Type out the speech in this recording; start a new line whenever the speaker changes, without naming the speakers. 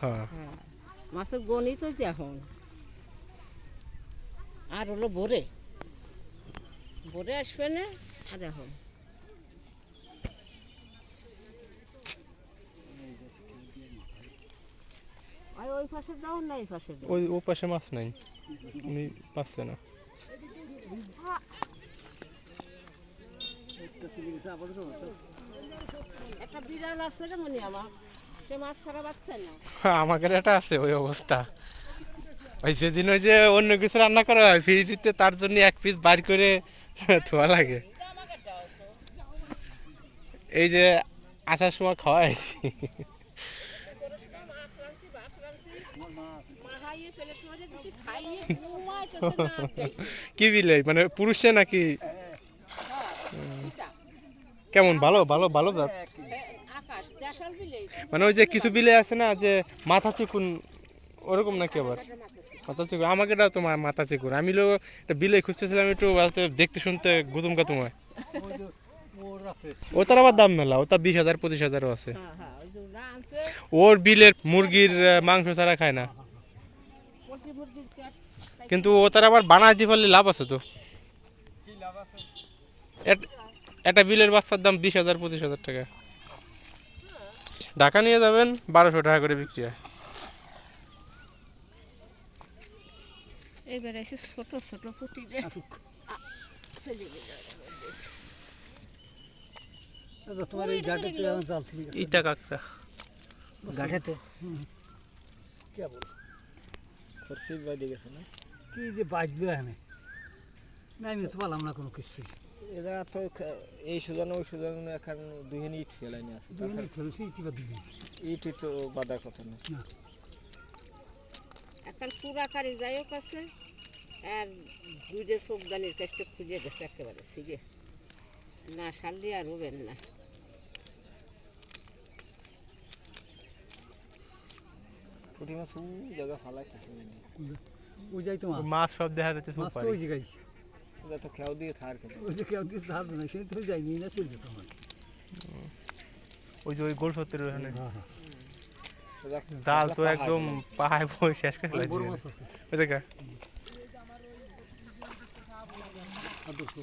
হ্যাঁ
মাছের গণিত হচ্ছে এখন আর হলো ভোরে ভোরে আসবে না আর এখন ওই পাশে যাও না এই পাশে যাও
ওই ও পাশে মাছ নাই উনি পাচ্ছে না
একটা বিড়াল আছে রে মনি আমার সে মাছ ছাড়া বাচ্চা না
আমাদের এটা আছে ওই অবস্থা ওই যেদিন ওই যে অন্য কিছু রান্না করা হয় ফ্রিজিতে তার জন্য এক পিস বার করে ধোয়া লাগে এই যে আসার সময় খাওয়া হয়েছি কি বিলে মানে পুরুষে নাকি কেমন ভালো ভালো ভালো জাত মানে ওই যে কিছু বিলে আছে না যে মাথা চিকুন ওরকম নাকি আবার মাথা চিকুন আমাকে দাও তোমার মাথা চিকুন আমি লোক একটা বিলে খুঁজতেছিলাম একটু দেখতে শুনতে গুতুম গাতুম হয় ওটার আবার দাম মেলা ওটা 20,000 25,000 আছে ওর বিলের মুরগির মাংস ছাড়া খায় না কিন্তু ওটার আবার বানায় দিয়ে ফেললে লাভ আছে তো একটা বিলের বাচ্চার দাম 20,000 25,000 টাকা ঢাকা নিয়ে যাবেন 1200 টাকা করে বিক্রি হয়
এবারে এসে ছোট ছোট পুঁটি
তোমার এই ঘাটেতে জাল ছিল
ইটা কাকড়া
ঘাটেতে কেবল
খরচি বাইরে গেছে না
কি যে বাজবে এখানে না আমি তো পারলাম না কোনো কিছুই
এরা তো এই সুজানো ওই সুজানো এখন দুইখানে ইট ফেলাই নিয়ে আসে
খেলছি ইটিবা দিবি
ইট তো বাঁধার কথা না
এখন পুরাকারি যাইও কাছে আর দুইটা চোখদানির কাছটা খুঁজে গেছে একেবারে সিগে না সারলি আর হবেন না
পুঁটি মাছ ওই জায়গা ফালাই কিছু
ওই যাই তো
মাছ সব দেখা যাচ্ছে
মাছ তো ওই জায়গায়
ওটা তো খেয়াও দিয়ে থার খেতে
ওই যে কেউ দিয়ে থাকবে না সেই তো যাইনি না চলছে তোমার
ওই যে ওই গোল সত্যের ওখানে
হ্যাঁ
জাল তো একদম পাহাড় বই শেষ করে
বড়
ফেলেছে
মাছ আছে
ওই দেখা
আর দুটো